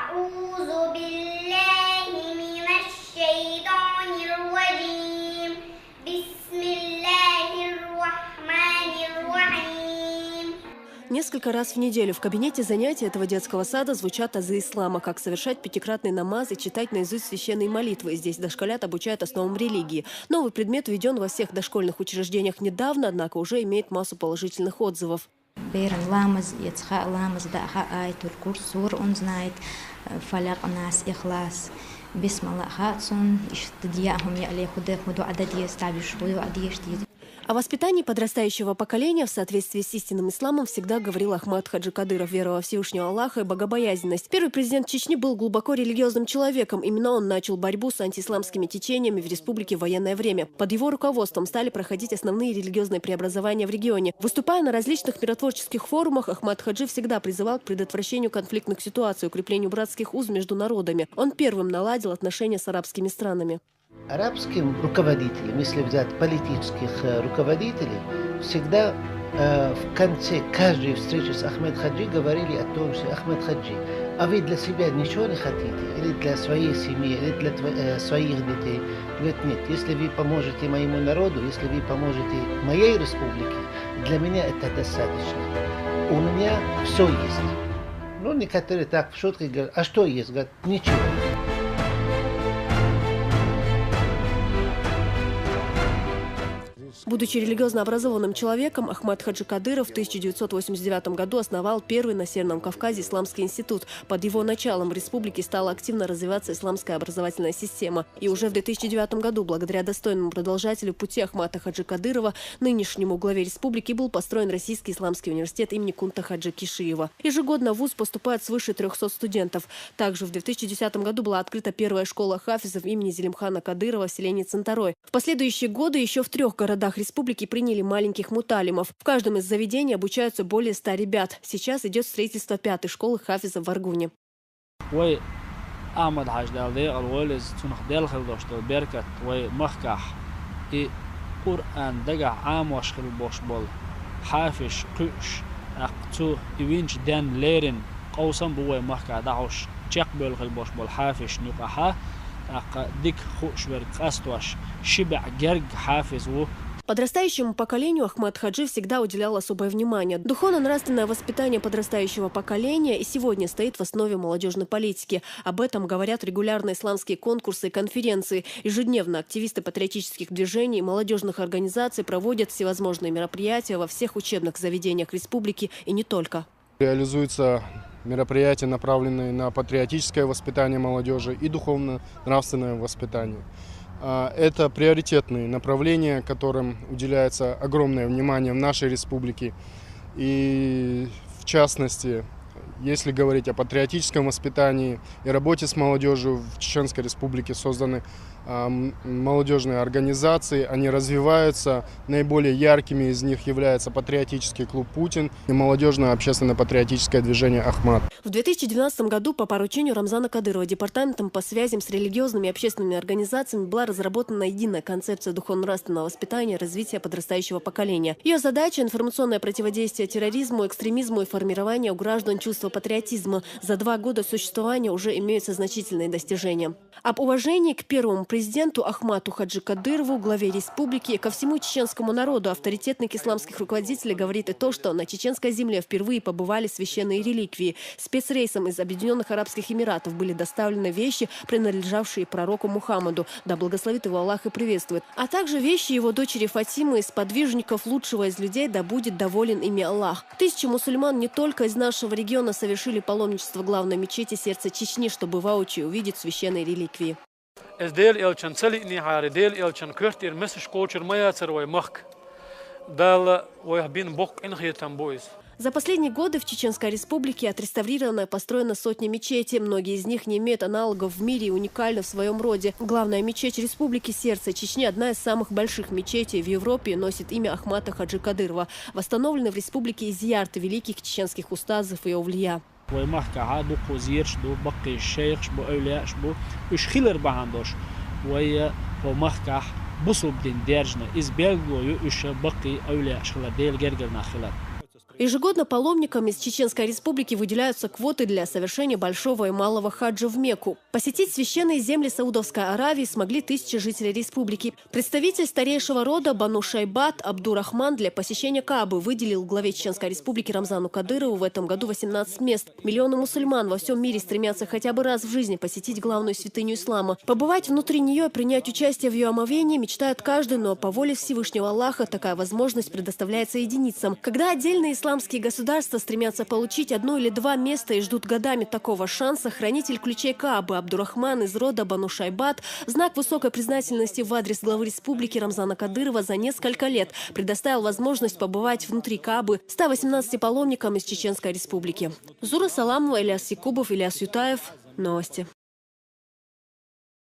أعوذ بالله من الشيطان الرجيم بسم الله الرحمن الرحيم. Несколько раз в неделю в кабинете занятий этого детского сада звучат азы ислама, как совершать пятикратный намаз и читать наизусть священные молитвы. Здесь дошколят обучают основам религии. Новый предмет введен во всех дошкольных учреждениях недавно, однако уже имеет массу положительных отзывов. Бейран ламаз, яцха ламаз, даха айтур курсур, он знает, фаляк нас ихлас, бисмаллахатсун, иштадияхум я алейхудехуду ададия ставишхуду адиештиз. О воспитании подрастающего поколения в соответствии с истинным исламом всегда говорил Ахмат Хаджи Кадыров: вера во Всевышнего Аллаха и богобоязненность. Первый президент Чечни был глубоко религиозным человеком. Именно он начал борьбу с антиисламскими течениями в республике в военное время. Под его руководством стали проходить основные религиозные преобразования в регионе. Выступая на различных миротворческих форумах, Ахмат Хаджи всегда призывал к предотвращению конфликтных ситуаций, укреплению братских уз между народами. Он первым наладил отношения с арабскими странами. Арабским руководителям, если взять политических руководителей, всегда в конце каждой встречи с Ахмед Хаджи говорили о том, что Ахмед Хаджи, а вы для себя ничего не хотите? Или для своей семьи, или для своих детей? Говорит, нет, если вы поможете моему народу, если вы поможете моей республике, для меня это достаточно. У меня все есть. Ну, некоторые так в шутке говорят, а что есть? Говорят, ничего. Будучи религиозно образованным человеком, Ахмат Хаджи Кадыров в 1989 году основал первый на Северном Кавказе исламский институт. Под его началом в республике стала активно развиваться исламская образовательная система. И уже в 2009 году, благодаря достойному продолжателю пути Ахмата Хаджи Кадырова, нынешнему главе республики, был построен Российский исламский университет имени Кунта Хаджи Кишиева. Ежегодно в вуз поступает свыше 300 студентов. Также в 2010 году была открыта первая школа хафизов имени Зелимхана Кадырова в селении Центарой. В последующие годы еще в 3 городах республики приняли маленьких муталимов. В каждом из заведений обучаются более 100 ребят. Сейчас идет строительство 5-й школы хафизов в Аргуне. Подрастающему поколению Ахмат Хаджи всегда уделял особое внимание. Духовно-нравственное воспитание подрастающего поколения и сегодня стоит в основе молодежной политики. Об этом говорят регулярные исламские конкурсы и конференции. Ежедневно активисты патриотических движений и молодежных организаций проводят всевозможные мероприятия во всех учебных заведениях республики и не только. Реализуются мероприятия, направленные на патриотическое воспитание молодежи и духовно-нравственное воспитание. Это приоритетные направления, которым уделяется огромное внимание в нашей республике. И в частности, если говорить о патриотическом воспитании и работе с молодежью, в Чеченской республике созданы молодежные организации, они развиваются. Наиболее яркими из них является патриотический клуб «Путин» и молодежное общественно-патриотическое движение «Ахмат». В 2012 году по поручению Рамзана Кадырова Департаментом по связям с религиозными и общественными организациями была разработана единая концепция духовно-нравственного воспитания и развития подрастающего поколения. Ее задача – информационное противодействие терроризму, экстремизму и формирование у граждан чувства патриотизма. За 2 года существования уже имеются значительные достижения. Об уважении к первому президенту Ахмату Хаджи Кадырову, главе республики, и ко всему чеченскому народу авторитетных исламских руководителей говорит и то, что на чеченской земле впервые побывали священные реликвии. Спецрейсом из Объединенных Арабских Эмиратов были доставлены вещи, принадлежавшие пророку Мухаммаду, да благословит его Аллах и приветствует, а также вещи его дочери Фатимы, из подвижников лучшего из людей, да будет доволен ими Аллах. Тысячи мусульман не только из нашего региона совершили паломничество в главной мечети сердца Чечни, чтобы воочию увидеть священные реликвии. За последние годы в Чеченской республике отреставрировано и построено сотни мечетей. Многие из них не имеют аналогов в мире и уникальны в своем роде. Главная мечеть республики Сердце Чечни, одна из самых больших мечетей в Европе, носит имя Ахмата Хаджи Кадырова. Восстановлены в республике изъярты великих чеченских устазов и овлия. Ежегодно паломникам из Чеченской Республики выделяются квоты для совершения большого и малого хаджа в Мекку. Посетить священные земли Саудовской Аравии смогли тысячи жителей республики. Представитель старейшего рода Бану Шайбат Абдурахман для посещения Каабы выделил главе Чеченской Республики Рамзану Кадырову в этом году 18 мест. Миллионы мусульман во всем мире стремятся хотя бы раз в жизни посетить главную святыню ислама. Побывать внутри нее и принять участие в ее омовении мечтает каждый, но по воле Всевышнего Аллаха такая возможность предоставляется единицам. Когда отдельные исламские государства стремятся получить одно или два места и ждут годами такого шанса, хранитель ключей Каабы Абдурахман из рода Бану Шайбат в знак высокой признательности в адрес главы республики Рамзана Кадырова за несколько лет предоставил возможность побывать внутри Каабы 118 паломникам из Чеченской Республики. Зура Саламова, Ильяс Якубов, Ильяс Ютаев. Новости.